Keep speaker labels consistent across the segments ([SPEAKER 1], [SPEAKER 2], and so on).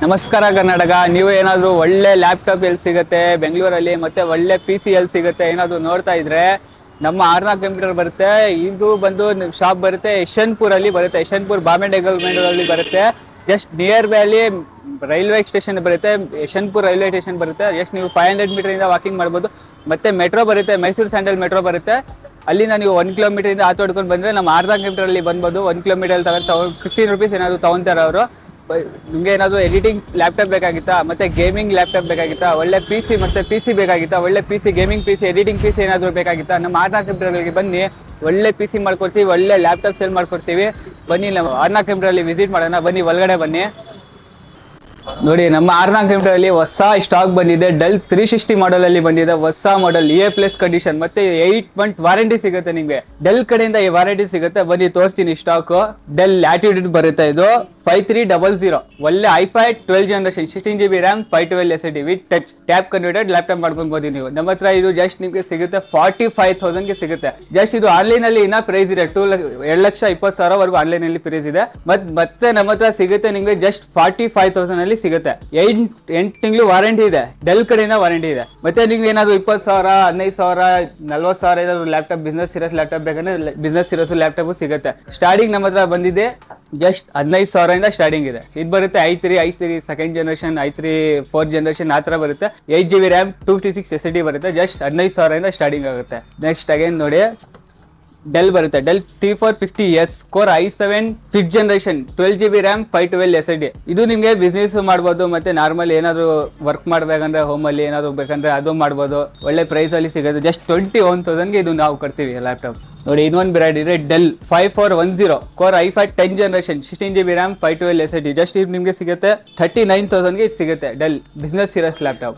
[SPEAKER 1] ನಮಸ್ಕಾರ ಕರ್ನಾಟಕ. ನೀವು ಏನಾದರೂ ಒಳ್ಳೆ ಲ್ಯಾಪ್ಟಾಪ್ ಎಲ್ಲಿ ಸಿಗುತ್ತೆ ಬೆಂಗಳೂರಲ್ಲಿ, ಮತ್ತೆ ಒಳ್ಳೆ PC ಎಲ್ಲಿ ಸಿಗುತ್ತೆ ಏನಾದರೂ ನೋಡ್ತಾ ಇದ್ರೆ ನಮ್ಮ ಆರ್ನಾ ಕಂಪ್ಯೂಟರ್ ಬರುತ್ತೆ. ಇದು ಬಂದು ಶಾಪ್ ಬರುತ್ತೆ ಯಶವಂತಪುರಲ್ಲಿ ಬರುತ್ತೆ. ಯಶವಂತಪುರ ಬಾಂಬೆ ಡೆವಲಪ್ಮೆಂಟಲ್ಲಿ ಬರುತ್ತೆ. ಜಸ್ಟ್ ನಿಯರ್ ಬೈ ಅಲ್ಲಿ ರೈಲ್ವೆ ಸ್ಟೇಷನ್ ಬರುತ್ತೆ. ಯಶವಂತಪುರ ರೈಲ್ವೆ ಸ್ಟೇಷನ್ ಬರುತ್ತೆ. ಜಸ್ಟ್ ನೀವು 500 ಮೀಟರಿಂದ ವಾಕಿಂಗ್ ಮಾಡ್ಬೋದು. ಮತ್ತೆ ಮೆಟ್ರೋ ಬರುತ್ತೆ, ಮೈಸೂರು ಸ್ಯಾಂಡಲ್ ಮೆಟ್ರೋ ಬರುತ್ತೆ. ಅಲ್ಲಿಂದ ನೀವು 1 ಕಿಲೋಮೀಟರಿಂದ ಆತೊಡ್ಕೊಂಡು ಬಂದರೆ ನಮ್ಮ ಆರ್ನಾ ಕಂಪ್ಯೂಟರಲ್ಲಿ ಬಂದ್ಬೋದು. 1 ಕಿಲೋಮೀಟರ್ ತಗೊಂಡು 15 ರೂಪೀಸ್ ಏನಾದರೂ ತೊಗೊತಾರೆ ಅವರು. ನಿಮಗೆ ಏನಾದರೂ ಎಡಿಟಿಂಗ್ ಲ್ಯಾಪ್ಟಾಪ್ ಬೇಕಾಗಿತ್ತಾ, ಮತ್ತೆ ಗೇಮಿಂಗ್ ಲ್ಯಾಪ್ಟಾಪ್ ಬೇಕಾಗಿತ್ತಾ, ಒಳ್ಳೆ PC ಮತ್ತೆ PC ಬೇಕಾಗಿತ್ತಾ, ಒಳ್ಳೆ PC gaming PC editing PC ಏನಾದರೂ ಬೇಕಾಗಿತ್ತಾ, ನಮ್ಮ ಆರ್ನಾ ಕಂಪ್ಯೂಟರ್ಗೆ ಬನ್ನಿ. ಒಳ್ಳೆ PC ಮಾಡ್ಕೊಡ್ತೀವಿ, ಒಳ್ಳೆ ಲ್ಯಾಪ್ಟಾಪ್ ಸೇಲ್ ಮಾಡ್ಕೊಡ್ತೀವಿ. ಬನ್ನಿ ನಮ್ಮ ಆರ್ನಾ ಕಂಪ್ಯೂಟರಲ್ಲಿ ವಿಸಿಟ್ ಮಾಡೋಣ. ಬನ್ನಿ, ಒಳಗಡೆ ಬನ್ನಿ. ನೋಡಿ, ನಮ್ಮ ಆರ್ನಾ ಕಂಪ್ಯೂಟರಲ್ಲಿ ಹೊಸ ಸ್ಟಾಕ್ ಬಂದಿದೆ. ಡೆಲ್ 360 ಮಾಡೆಲ್ ಅಲ್ಲಿ ಬಂದಿದೆ. ಹೊಸ ಮಾಡೆಲ್ A+ ಕಂಡೀಷನ್, ಮತ್ತೆ 8 ಮಂತ್ ವಾರಂಟಿ ಸಿಗುತ್ತೆ ನಿಮಗೆ. ಡೆಲ್ ಕಡೆಯಿಂದ ಈ ವಾರಂಟಿ ಸಿಗುತ್ತೆ. ಬನ್ನಿ ತೋರಿಸ್ತೀನಿ ಸ್ಟಾಕ್. ಡೆಲ್ ಲ್ಯಾಟಿಟ್ಯೂಡ್ ಬರುತ್ತೆ. ಇದು 5300 ಒಳ್ಳೆ i5 12 generation 16GB RAM 512 SSD with touch tap converted laptop ಮಾಡ್ಕೊಬಹುದು ನೀವು. ನಮ್ಮ ಹತ್ರ ಇದು ಜಸ್ಟ್ ನಿಮಗೆ ಸಿಗುತ್ತೆ 45,000 ಗೆ ಸಿಗುತ್ತೆ. ಜಸ್ಟ್ ಇದು ಆನ್ಲೈನ್ ಅಲ್ಲಿ ಇನ್ನ ಪ್ರೈಸ್ ಇದೆ. 2,20,000 ವರೆಗೂ ಆನ್ಲೈನ್ ಅಲ್ಲಿ ಪ್ರೈಸ್ ಇದೆ. ಮತ್ತೆ ನಮ್ಮ ಹತ್ರ ಸಿಗುತ್ತೆ ನಿಮಗೆ ಜಸ್ಟ್ 45,000 ಅಲ್ಲಿ ಸಿಗುತ್ತೆ. 8 ತಿಂಗಳು ವಾರಂಟಿ ಇದೆ. ಡೆಲ್ ಕಡೆಯಿಂದ ವಾರಂಟಿ ಇದೆ. ಮತ್ತೆ ನಿಮ್ಗೆ ಏನಾದ್ರು 20,000 15,000 40,000 ಏನಾದ್ರು ಲ್ಯಾಪ್ಟಾಪ್ ಬಿಸ್ನೆಸ್ ಸೀರೀಸ್ ಲ್ಯಾಪ್ಟಾಪ್ ಬೇಕಂದ್ರೆ ಬಿಸ್ನೆಸ್ ಸೀರೀಸ್ ಲ್ಯಾಪ್ಟಾಪ್ ಸಿಗುತ್ತೆ. ಸ್ಟಾರ್ಟಿಂಗ್ ನಮ್ಮ ಹತ್ರ ಬಂದಿದೆ ಜಸ್ಟ್ 15,000 ಇಂದ ಸ್ಟಾರ್ಟಿಂಗ್ ಇದೆ. ಇದು ಬರುತ್ತೆ i3 second generation, i3 4th generation ಆ ಥರ ಬರುತ್ತೆ. 8GB RAM 256 SSD ಬರುತ್ತೆ. ಜಸ್ಟ್ 15,000 ಇಂದ ಸ್ಟಾರ್ಟಿಂಗ್ ಆಗುತ್ತೆ. ನೆಕ್ಸ್ಟ್ ಅಗೇನ್ ನೋಡಿ, ಡೆಲ್ ಬರುತ್ತೆ. Del T450S core i7 5th generation 12GB RAM 512 SSD. ಇದು ನಿಮಗೆ ಬಿಸ್ನೆಸ್ ಮಾಡ್ಬೋದು, ಮತ್ತೆ ನಾರ್ಮಲ್ ಏನಾದ್ರು ವರ್ಕ್ ಮಾಡ್ಬೇಕಂದ್ರೆ ಹೋಮ್ ಅಲ್ಲಿ ಏನಾದ್ರು ಬೇಕಂದ್ರೆ ಅದು ಮಾಡ್ಬೋದು. ಒಳ್ಳೆ ಪ್ರೈಸ್ ಅಲ್ಲಿ ಸಿಗುತ್ತೆ. ಜಸ್ಟ್ 21,000 ಗೆ ಇದು ನಾವು ಕೊಡ್ತೀವಿ ಲ್ಯಾಪ್ಟಾಪ್. ನೋಡಿ, ಇನ್ನೊಂದು ಬ್ರ್ಯಾಂಡ್ ಇದೆ del 5410 core i5 10th generation 16GB RAM 512 SSD. Just ಇದು ನಿಮಗೆ ಸಿಗುತ್ತೆ 39,000 ಗೆ ಸಿಗುತ್ತೆ. Del business series laptop.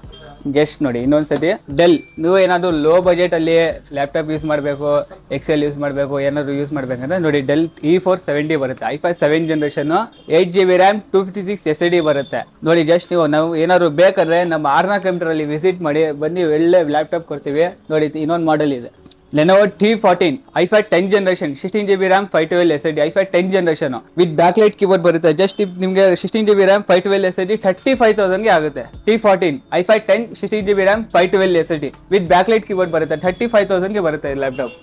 [SPEAKER 1] Just ನೋಡಿ ಇನ್ನೊಂದ್ಸತಿ, ಡೆಲ್ ನೀವು ಏನಾದ್ರು ಲೋ ಬಜೆಟ್ ಅಲ್ಲಿ ಲ್ಯಾಪ್ಟಾಪ್ ಯೂಸ್ ಮಾಡಬೇಕು, ಎಕ್ಸೆಲ್ ಯೂಸ್ ಮಾಡಬೇಕು, ಏನಾದ್ರು ಯೂಸ್ ಮಾಡ್ಬೇಕಂದ್ರೆ ನೋಡಿ ಡೆಲ್ E470 ಬರುತ್ತೆ. i5 7th generation 8GB RAM 256 SSD ಬರುತ್ತೆ. ನೋಡಿ, ಜಸ್ಟ್ ನಾವು ಏನಾದ್ರು ಬೇಕಾದ್ರೆ ನಮ್ಮ ಆರ್ನಾ ಕಂಪ್ಯೂಟರ್ ಅಲ್ಲಿ ವಿಸಿಟ್ ಮಾಡಿ, ಬನ್ನಿ ಒಳ್ಳೆ ಲ್ಯಾಪ್ಟಾಪ್ ಕೊಡ್ತೀವಿ. ನೋಡಿ, ಇನ್ನೊಂದು ಮಾಡೆಲ್ ಇದೆ Lenovo T14 i5 10th generation 16GB RAM 512 SSD. i5 10th generation with backlight keyboard ಬರುತ್ತೆ. ಜಸ್ಟ್ ನಿಮಗೆ 16GB RAM 512 SSD 35,000 ಗೆ ಆಗುತ್ತೆ. T14 i5 10 16GB RAM 512 SSD with backlight keyboard ಬರುತ್ತೆ. 35,000 ಗೆ ಬರುತ್ತೆ ಲ್ಯಾಪ್ಟಾಪ್.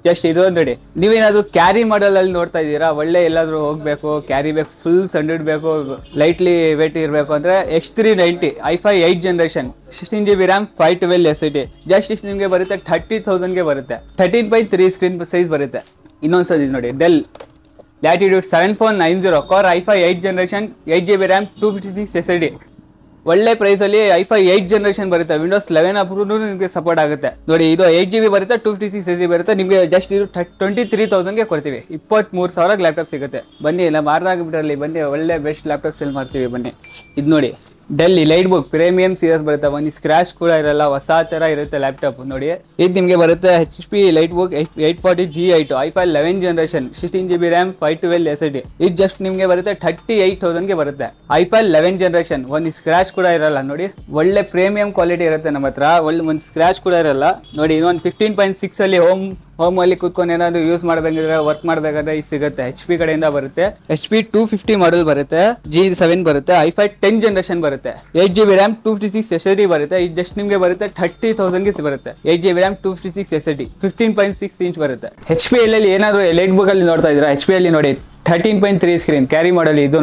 [SPEAKER 1] ಜಸ್ಟ್ ಇದು ನೋಡಿ, ನೀವೇನಾದ್ರು ಕ್ಯಾರಿ ಮಾಡಲ್ ಅಲ್ಲಿ ನೋಡ್ತಾ ಇದ್ದೀರಾ, ಒಳ್ಳೆ ಎಲ್ಲಾದ್ರೂ ಹೋಗ್ಬೇಕು, ಕ್ಯಾರಿ ಬೇಕು, ಫುಲ್ ಸಂಡೆಡ್ ಬೇಕು, ಲೈಟ್ಲಿ ವೇಟ್ ಇರಬೇಕು ಅಂದ್ರೆ X390 i5 8th generation 16GB RAM 512 SSD. Just ಇಷ್ಟು ನಿಮಗೆ ಬರುತ್ತೆ 30,000 ಗೆ ಬರುತ್ತೆ. 13.3 ಸ್ಕ್ರೀನ್ ಸೈಜ್ ಬರುತ್ತೆ. ಇನ್ನೊಂದ್ಸತಿ ನೋಡಿ, del latitude 7490 core i5 8th generation 8GB RAM 256 SSD. ಒಳ್ಳೆ ಪ್ರೈಸ್ ಅಲ್ಲಿ i5 8th ಜನರೇಷನ್ ಬರುತ್ತೆ. Windows 11 ಅಪ್ರೂವ್ ನಿಮಗೆ ಸಪೋರ್ಟ್ ಆಗುತ್ತೆ. ನೋಡಿ, ಇದು 8GB ಬರುತ್ತೆ, 256 SSD ಬರುತ್ತೆ. ನಿಮಗೆ ಜಸ್ಟ್ ಇದು 23,000 ಗೆ ಕೊಡ್ತೀವಿ. 23,000 ಲ್ಯಾಪ್ಟಾಪ್ ಸಿಗುತ್ತೆ. ಬನ್ನಿ, ನಮ್ಮ ಆರ್ನಾ ಕಂಪ್ಯೂಟರಲ್ಲಿ ಬನ್ನಿ, ಒಳ್ಳೆ ಬೆಸ್ಟ್ ಲ್ಯಾಪ್ಟಾಪ್ ಸೇಲ್ ಮಾಡ್ತೀವಿ. ಬನ್ನಿ, ಇದು ನೋಡಿ del light book premium series ಬರುತ್ತೆ. ಒಂದು ಸ್ಕ್ರಾಚ್ ಕೂಡ ಇರಲ್ಲ, ಹೊಸ ತರ ಇರುತ್ತೆ ಲ್ಯಾಪ್ಟಾಪ್. ನೋಡಿ, ಇದು ನಿಮಗೆ ಬರುತ್ತೆ HP light book 840 G8 i5 11th generation 16GB RAM 512 SSD. ಇದು ಜಸ್ಟ್ ನಿಮಗೆ ಬರುತ್ತೆ 38,000 ಗೆ ಬರುತ್ತೆ. i5 11th ಜನರೇಷನ್, ಒಂದು ಸ್ಕ್ರಾಚ್ ಕೂಡ ಇರಲ್ಲ. ನೋಡಿ, ಒಳ್ಳೆ ಪ್ರೀಮಿಯಂ ಕ್ವಾಲಿಟಿ ಇರುತ್ತೆ ನಮ್ಮ ಹತ್ರ. ಒಳ್ಳೆ ಒಂದು ಸ್ಕ್ರಾಚ್ ಕೂಡ ಇರಲ್ಲ. ನೋಡಿ, ಇನ್ನೊಂದು 15.6 ಅಲ್ಲಿ ಹೋಮ್ ಅಲ್ಲಿ ಕೂತ್ಕೊಂಡು ಏನಾದ್ರು ಯೂಸ್ ಮಾಡ್ಬೇಕಂದ್ರೆ, ವರ್ಕ್ ಮಾಡ್ಬೇಕಾದ್ರೆ ಇದು ಸಿಗುತ್ತೆ. HP ಕಡೆಯಿಂದ ಬರುತ್ತೆ. HP 250 ಮಾಡೆಲ್ ಬರುತ್ತೆ. G7 ಬರುತ್ತೆ. i5 10th ಜನರೇಷನ್ ಬರುತ್ತೆ. 8GB RAM 256 SSD ಬರುತ್ತೆ. ಇದು ಜಸ್ಟ್ ನಿಮಗೆ ಬರುತ್ತೆ 30,000 ಗೆ ಬರುತ್ತೆ. 8GB RAM 256 SSD 15.6 ಇಂಚ್ ಬರುತ್ತೆ. HP ಅಲ್ಲಿ ಏನಾದ್ರು ಲೈಟ್ ಬುಕ್ ಅಲ್ಲಿ ನೋಡ್ತಾ ಇದ್ದೀರಾ, HP ಅಲ್ಲಿ ನೋಡಿ 13.3 ಸ್ಕ್ರೀನ್ ಕ್ಯಾರಿ ಮಾಡಲ್. ಇದೂ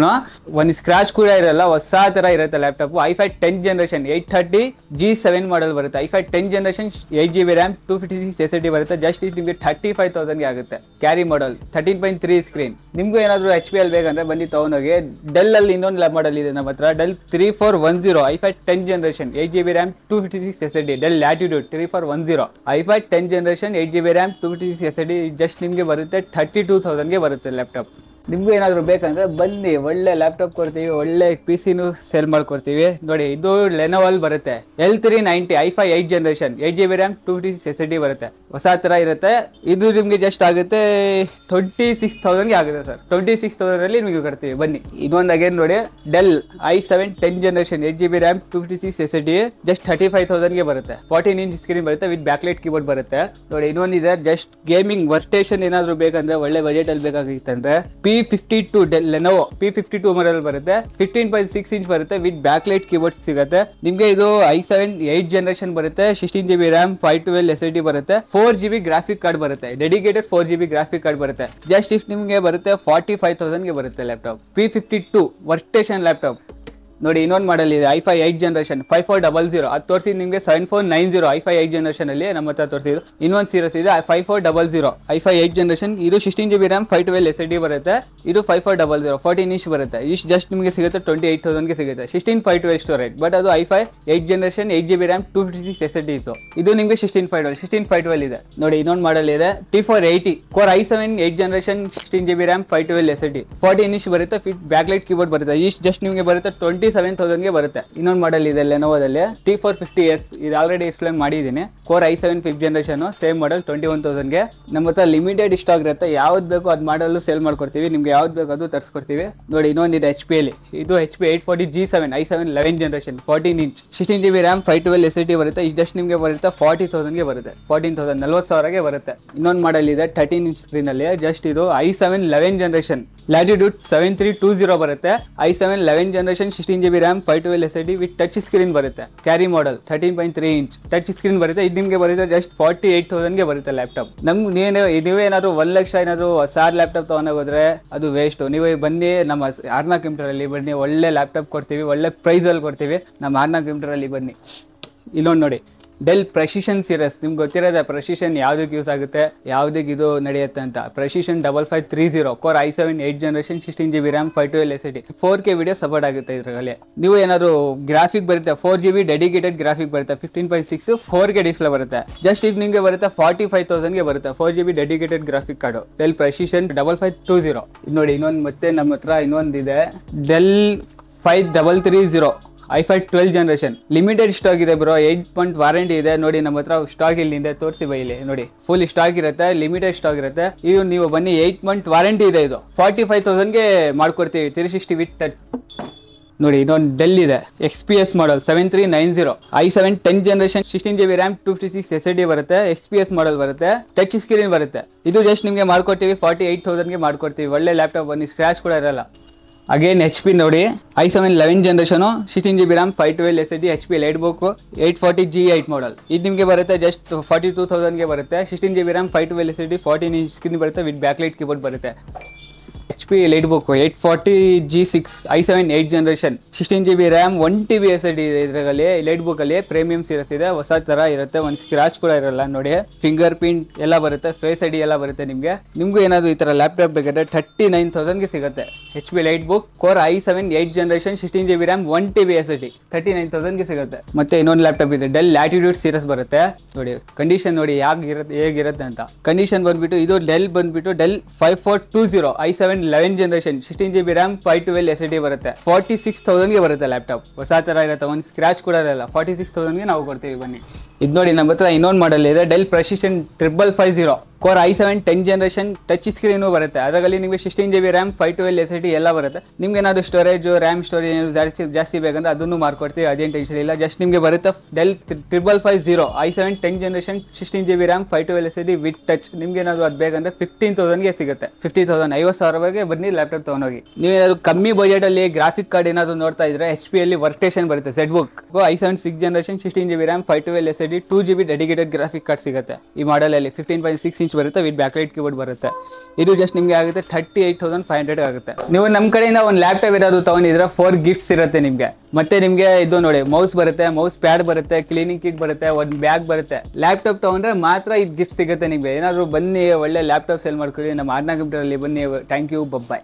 [SPEAKER 1] ಒಂದು ಸ್ಕ್ರಾಚ್ ಕೂಡ ಇರಲ್ಲ, ಹೊಸ ತರ ಇರುತ್ತೆ laptop. i5 10th generation 830 G7 model ಬರುತ್ತೆ. i5 10th generation 8GB RAM 256 SSD ಬರುತ್ತೆ. ಜಸ್ಟ್ ಇದು ನಿಮಗೆ 35,000 ಗೆ ಆಗುತ್ತೆ. ಕ್ಯಾರಿ ಮಾಡಲ್ 13.3 ಸ್ಕ್ರೀನ್. ನಿಮ್ಗೂ ಏನಾದ್ರು HP ಅಲ್ಲಿ ಬೇಕಂದ್ರೆ ಬನ್ನಿ ತಗೊಂಡೋಗಿ. ಡೆಲ್ ಅಲ್ಲಿ ಇನ್ನೊಂದು ಮಾಡೆಲ್ ಇದೆ ನಮ್ಮ ಹತ್ರ, del 3410 i5 10th generation 8GB RAM 256 SSD. Del latitude 3410 i5 10th generation 8GB RAM 256 SSD. Just ನಿಮಗೆ ಬರುತ್ತೆ 32,000 ಗೆ ಬರುತ್ತೆ ಲ್ಯಾಪ್ಟಾಪ್. ನಿಮ್ಗೂ ಏನಾದ್ರು ಬೇಕಂದ್ರೆ ಬನ್ನಿ, ಒಳ್ಳೆ ಲ್ಯಾಪ್ಟಾಪ್ ಕೊಡ್ತೀವಿ, ಒಳ್ಳೆ PC-ನೂ ಸೇಲ್ ಮಾಡ್ಕೊಡ್ತೀವಿ. ನೋಡಿ, ಇದು Lenovo ಅಲ್ಲಿ ಬರುತ್ತೆ. L390 i5 8th generation 8GB RAM 256 SSD ಬರುತ್ತೆ. ಹೊಸ ತರ ಇರುತ್ತೆ. ಇದು ನಿಮ್ಗೆ ಜಸ್ಟ್ ಆಗುತ್ತೆ 26,000 ಗೆ ಆಗುತ್ತೆ ಸರ್. 26,000 ಅಲ್ಲಿ ನಿಮಗೆ ಕೊಡ್ತೀವಿ. ಬನ್ನಿ, ಇನ್ನೊಂದು ಅಗೇನ್ ನೋಡಿ, del i7 10th generation 8GB RAM 256 SSD just 35,000 ಗೆ ಬರುತ್ತೆ. 14 ಇಂಚ್ ಸ್ಕ್ರೀನ್ ಬರುತ್ತೆ ವಿತ್ ಬ್ಯಾಕ್ಲೈಟ್ ಕೀಬೋರ್ಡ್ ಬರುತ್ತೆ. ನೋಡಿ, ಇನ್ನೊಂದಿದೆ ಜಸ್ಟ್ ಗೇಮಿಂಗ್ ವರ್ಕ್ ಸ್ಟೇಷನ್ ಏನಾದ್ರು ಬೇಕಂದ್ರೆ, ಒಳ್ಳೆ ಬಜೆಟ್ ಅಲ್ಲಿ ಬೇಕಾಗಿತ್ತಂದ್ರೆ P52 ಲೆನೋವೋ P52 ಮಾಡೆಲ್ ಬರುತ್ತೆ. 15.6 ಇಂಚ್ ಬರುತ್ತೆ ವಿತ್ ಬ್ಯಾಕ್ ಲೈಟ್ ಕೀಬೋರ್ಡ್ ಸಿಗುತ್ತೆ ನಿಮ್ಗೆ. ಇದು i7 8 ಜನರೇಷನ್ ಬರುತ್ತೆ, 16GB RAM, 512 SSD ಬರುತ್ತೆ, 4GB ಗ್ರಾಫಿಕ್ ಕಾರ್ಡ್ ಬರುತ್ತೆ, ಡೆಡಿಕೇಟೆಡ್ 4GB ಗ್ರಾಫಿಕ್ ಕಾರ್ಡ್ ಬರುತ್ತೆ. ಜಸ್ಟ್ ಇಫ್ ನಿಮ್ಗೆ ಬರುತ್ತೆ 45,000 ಗೆ ಬರುತ್ತೆ ಲ್ಯಾಪ್ಟಾಪ್. P52 ವರ್ಕ್ಸ್ಟೇಷನ್ ಲ್ಯಾಪ್ಟಾಪ್ ನೋಡಿ. ಇನ್ನೊಂದು ಮಾಡಲ್ ಇದೆ i5 8 ಜನರೇಷನ್ 5400, ಅದು ತೋರಿಸಿದ್ದು ನಿಮಗೆ 7490 i5 8 ಜನರೇಷನ್ ಅಲ್ಲಿ ನಮ್ಮ ಹತ್ರ ತೋರಿಸಿದ್ದು. ಇನ್ನೊಂದು ಸೀರೀಸ್ ಇದೆ 5400 i5 8 ಜನರೇಷನ್, ಇದು 16GB RAM 512 SSD ಬರುತ್ತೆ. ಇದು 5400 14 ಇಂಚ್ ಬರುತ್ತೆ. ಇಷ್ಟು ಜಸ್ಟ್ ನಿಮಗೆ ಸಿಗುತ್ತೆ 28,000 ಗೆ ಸಿಗುತ್ತೆ. 16512 ಸ್ಟೋರೇಜ್, ಬಟ್ ಅದು i5 8 generation 8GB RAM 256 SSD ಇತ್ತು. ಇದು ನಿಮಗೆ 16512 ಇದೆ ನೋಡಿ. ಇನ್ನೊಂದು ಮಾಡಲ್ ಇದೆ T480 core i7 8 generation 16GB RAM 512 SSD 14 inch ಬರುತ್ತೆ, ಫಿಟ್ ಬ್ಯಾಕ್ ಲೈಟ್ ಕೀಬೋರ್ಡ್ ಬರುತ್ತೆ. ಇಷ್ಟು ಜಸ್ಟ್ ನಿಮಗೆ ಬರುತ್ತೆ 27,000 ಗೆ ಬರುತ್ತೆ. ಇನ್ನೊಂದು ಮಾಡಲ್ ಇದೆ ಲೆನೋವೋದಲ್ಲಿ T450S, ಇದು ಆಲ್ರೆಡಿ ಎಕ್ಸ್ಪ್ಲೇನ್ ಮಾಡಿದ್ದೀನಿ. Core i7 5th generation same model 21,000 ಗೆ. ನಮ್ಮ ಹತ್ರ ಲಿಮಿಟೆಡ್ ಸ್ಟಾಕ್ ಇರುತ್ತೆ, ಯಾವ್ದು ಬೇಕೋ ಅದು ಮಾಡಲು ಸೇಲ್ ಮಾಡ್ಕೊಡ್ತೀವಿ. ನಿಮ್ಗೆ ಯಾವ್ದು ಬೇಕು ಅದು ತರಿಸ್ಕೊಡ್ತೀವಿ ನೋಡಿ. ಇನ್ನೊಂದಿದೆ HP ಅಲ್ಲಿ, ಇದು HP 840 G7 i7 11 generation 14 inch 16GB RAM 512 SSD ಬರುತ್ತೆ. ಇದು ಜಸ್ಟ್ ನಿಮಗೆ ಬರುತ್ತೆ 40,000 ಗೆ ಬರುತ್ತೆ, 14,000 40,000 ಗೆ ಬರುತ್ತೆ. ಇನ್ನೊಂದು ಮಾಡಲ್ ಇದೆ 13 ಇಂಚ್ ಸ್ಕ್ರೀನ್ ಅಲ್ಲಿ, ಜಸ್ಟ್ ಇದು i7 11 ಜನರೇಷನ್ ಲ್ಯಾಟಿಟ್ಯೂಡ್ 7320 ಬರುತ್ತೆ. i7 11 generation 16GB RAM 512 SSD with touch screen ಬರುತ್ತೆ. ಕ್ಯಾರಿ ಮಾಡಲ್ 13.3 ಇಂಚ್ ಟಚ್ ಸ್ಕ್ರೀನ್ ಬರುತ್ತೆ. ಇದು ನಿಮಗೆ ಬರುತ್ತೆ ಜಸ್ಟ್ 48,000 ಗೆ ಬರುತ್ತೆ ಲ್ಯಾಪ್ಟಾಪ್. ನೀವೇನಾದ್ರು 1 ಲಕ್ಷ ಏನಾದ್ರು ಸಾರ್ ಲ್ಯಾಪ್ಟಾಪ್ ತಗೊಂಡೋದ್ರೆ ಅದು ವೇಸ್ಟ್. ನೀವು ಬನ್ನಿ ನಮ್ಮ ಆರ್ನಾ ಕಂಪ್ಯೂಟರ್ ಅಲ್ಲಿ ಬನ್ನಿ, ಒಳ್ಳೆ ಲ್ಯಾಪ್ಟಾಪ್ ಕೊಡ್ತೀವಿ, ಒಳ್ಳೆ ಪ್ರೈಸ್ ಅಲ್ಲಿ ಕೊಡ್ತೀವಿ. ನಮ್ಮ ಆರ್ನಾ ಕಂಪ್ಯೂಟರ್ ಅಲ್ಲಿ ಬನ್ನಿ. ಇಲ್ಲೊಂದು ನೋಡಿ ಡೆಲ್ ಪ್ರೆಸಿಷನ್ ಸೀರೀಸ್, ನಿಮ್ಗೆ ಗೊತ್ತಿರೋದೆ ಪ್ರೆಸಿಷನ್ ಯಾವುದಕ್ಕೆ ಯೂಸ್ ಆಗುತ್ತೆ, ಯಾವುದಕ್ಕೆ ಇದು ನಡೆಯುತ್ತೆ ಅಂತ. Precision 5530 core i7 8 generation 16GB RAM 512 SSD 4K video support ಆಗುತ್ತೆ ಇದರಲ್ಲಿ. ನೀವು ಏನಾದ್ರು ಗ್ರಾಫಿಕ್ ಬರುತ್ತೆ 4GB ಡೆಡಿಕೇಟೆಡ್ ಗ್ರಾಫಿಕ್ ಬರುತ್ತೆ, 15.6 4K ಡಿಸ್ಪ್ಲೇ ಬರುತ್ತೆ. ಜಸ್ಟ್ ಇದು ನಿಮಗೆ ಬರುತ್ತೆ 45,000 ಗೆ ಬರುತ್ತೆ, 4GB dedicated graphic card. Dell precision 5520 ನೋಡಿ. ಇನ್ನೊಂದು ಮತ್ತೆ ನಮ್ಮ ಹತ್ರ ಇನ್ನೊಂದಿದೆ Dell 5330 i5 12 generation limited stock ಇದೆ ಬ್ರೋ. 8 ಮಂತ್ ವಾರಂಟಿ ಇದೆ ನೋಡಿ. ನಮ್ಮ ಹತ್ರ ಸ್ಟಾಕ್ ಇಲ್ಲಿಂದ ತೋರಿಸಿ ಬೈಲಿ ನೋಡಿ, ಫುಲ್ ಸ್ಟಾಕ್ ಇರುತ್ತೆ, ಲಿಮಿಟೆಡ್ ಸ್ಟಾಕ್ ಇರುತ್ತೆ. ಇದು ನೀವು ಬನ್ನಿ, 8 ಮಂತ್ ವಾರಂಟಿ ಇದೆ. ಇದು 45,000 ಗೆ ಮಾಡ್ಕೊಡ್ತೀವಿ, 360 ವಿತ್ ಟಚ್ ನೋಡಿ. ಇದೊಂದು ಡೆಲ್ ಇದೆ XPS ಮಾಡಲ್ 7390 i7 10 generation 16GB RAM 256 SSD ಬರುತ್ತೆ. XPS ಮಾಡಲ್ ಬರುತ್ತೆ, ಟಚ್ ಸ್ಕ್ರೀನ್ ಬರುತ್ತೆ. ಇದು ಜಸ್ಟ್ ನಿಮಗೆ ಮಾಡ್ಕೊಡ್ತೀವಿ 48,000 ಗೆ ಮಾಡ್ಕೊಡ್ತೀವಿ. ಒಳ್ಳೆ ಲ್ಯಾಪ್ಟಾಪ್ ಬನ್ನಿ, ಸ್ಕ್ರಾಚ್ ಕೂಡ ಇರಲ್ಲ. ಅಗೇನ್ HP ನೋಡಿ, i7 11 generation 16GB RAM 512 SSD HP light book 840 G8 ಮಾಡಲ್. ಇದು ನಿಮಗೆ ಬರುತ್ತೆ ಜಸ್ಟ್ 42,000 ಗೆ ಬರುತ್ತೆ. 16GB RAM 512 SSD 14 inch screen ಬರುತ್ತೆ ವಿತ್ ಬ್ಯಾಕ್ ಲೈಟ್ ಕೀಬೋರ್ಡ್ ಬರುತ್ತೆ. HP light book 840 G6 i7 8 generation 16GB RAM 1TB SSD ಇದೆ. ಇದರಲ್ಲಿ ಲೈಟ್ ಬುಕ್ ಅಲ್ಲಿ ಪ್ರೀಮಿಯಂ ಸೀರೀಸ್ ಇದೆ, ಹೊಸ ತರ ಇರುತ್ತೆ, ಒಂದು ಸ್ಕ್ರಾಚ್ ಕೂಡ ಇರಲ್ಲ ನೋಡಿ. ಫಿಂಗರ್ ಪ್ರಿಂಟ್ ಎಲ್ಲ ಬರುತ್ತೆ, ಫೇಸ್ ID ಎಲ್ಲ ಬರುತ್ತೆ ನಿಮ್ಗೂ ಏನಾದ್ರು ಈ ತರ ಲ್ಯಾಪ್ಟಾಪ್ ಬೇಕಾದ್ರೆ 39,000 ಗೆ ಸಿಗುತ್ತೆ. HP light book core i7 8 generation 16GB RAM 1TB SSD 39,000 ಗೆ ಸಿಗುತ್ತೆ. ಮತ್ತೆ ಇನ್ನೊಂದು ಲ್ಯಾಪ್ಟಾಪ್ ಇದೆ ಡೆಲ್ ಲ್ಯಾಟಿಟ್ಯೂಡ್ ಸೀರೀಸ್ ಬರುತ್ತೆ ನೋಡಿ. ಕಂಡೀಷನ್ ನೋಡಿ ಹೇಗಿರುತ್ತೆ ಅಂತ. ಕಂಡೀಷನ್ ಬಂದ್ಬಿಟ್ಟು ಇದು ಡೆಲ್ ಬಂದ್ಬಿಟ್ಟು del 5420 i7 11 generation 16GB RAM 512 SSD ಬರುತ್ತೆ. 46,000 ಗೆ ಬರುತ್ತೆ ಲ್ಯಾಪ್ಟಾಪ್, ಹೊಸ ತರ ಇರುತ್ತೆ, ಒಂದು ಸ್ಕ್ರಾಚ್ ಕೂಡ ಇರಲ್ಲ. 46,000 ಗೆ ನಾವು ಕೊಡ್ತೀವಿ ಬನ್ನಿ. ಇದು ನೋಡಿ ನಮ್ಮ ಹತ್ರ ಇನ್ನೊಂದು ಮಾಡಲ್ ಇದೆ del precision 5550 core i7 10 generation touch screen ಬರುತ್ತೆ. ಅದರಲ್ಲಿ ನಿಮಗೆ 16GB RAM 512 SSD ಎಲ್ಲ ಬರುತ್ತೆ. ನಿಮ್ಗೆ ಏನಾದ್ರು ಸ್ಟೋರೇಜ್ RAM ಸ್ಟೋರೇಜ್ ಜಾಸ್ತಿ ಬೇಕಂದ್ರೆ ಅದನ್ನು ಮಾಡ್ಕೊಡ್ತೀವಿ, ಅದೇನು ಟೆನ್ಷನ್ ಇಲ್ಲ. ಜಸ್ಟ್ ನಿಮಗೆ ಬರುತ್ತೆ del 5550 i7 10 generation 16GB RAM 512 SSD with touch. ನಿಮ್ಗೆ ಏನಾದ್ರು ಅದು ಬೇಕಂದ್ರೆ 15,000 ಗೆ ಸಿಗುತ್ತೆ. 50,000 50,000 ಬನ್ನಿ ಲ್ಯಾಪ್ಟಾಪ್ ತಗೊಂಡೋಗಿ. ನೀವೇನಾದ್ರು ಕಮ್ಮಿ ಬಜೆಟ್ ಅಲ್ಲಿ ಗ್ರಾಫಿಕ್ ಕಾರ್ಡ್ ಏನಾದ್ರು ನೋಡ್ತಾ ಇದ್ರೆ HP ಅಲ್ಲಿ ವರ್ಕ್ಸ್ಟೇಷನ್ ಬರುತ್ತೆ Z book i7 6 generation 16GB RAM 512 SSD 2GB dedicated graphic card ಸಿಗುತ್ತೆ. ಈ ಮಾಡೆಲ್ ಅಲ್ಲಿ 15.6 ಇಂಚ್ ಬರುತ್ತೆ ವಿತ್ ಬ್ಯಾಕ್ ಲೈಟ್ ಕೀಬೋರ್ಡ್ ಬರುತ್ತೆ. ಇದು ಜಸ್ಟ್ ನಿಮಗೆ ಆಗುತ್ತೆ 38,500 ಆಗುತ್ತೆ. ನೀವು ನಮ್ಮ ಕಡೆಯಿಂದ ಒಂದು ಲ್ಯಾಪ್ಟಾಪ್ ಏನಾದ್ರು ತಗೊಂಡಿದ್ರೆ 4 ಗಿಫ್ಟ್ಸ್ ಇರುತ್ತೆ ನಿಮಗೆ. ಮತ್ತೆ ನಿಮಗೆ ಇದು ನೋಡಿ ಮೌಸ್ ಬರುತ್ತೆ, ಮೌಸ್ ಪ್ಯಾಡ್ ಬರುತ್ತೆ, ಕ್ಲೀನಿಂಗ್ ಕಿಟ್ ಬರುತ್ತೆ, ಒಂದು ಬ್ಯಾಗ್ ಬರುತ್ತೆ. ಲ್ಯಾಪ್ಟಾಪ್ ತಗೊಂಡ್ರೆ ಮಾತ್ರ ಈ ಗಿಫ್ಟ್ ಸಿಗುತ್ತೆ ನಿಮಗೆ. ಏನಾದ್ರು ಬನ್ನಿ, ಒಳ್ಳೆ ಲ್ಯಾಪ್ಟಾಪ್ ಸೇಲ್ ಮಾಡ್ಕೊಳ್ಳಿ ನಮ್ಮ ಆರ್ನಾ ಕಂಪ್ಯೂಟರ್ ಅಲ್ಲಿ ಬನ್ನಿ. Thank you, by.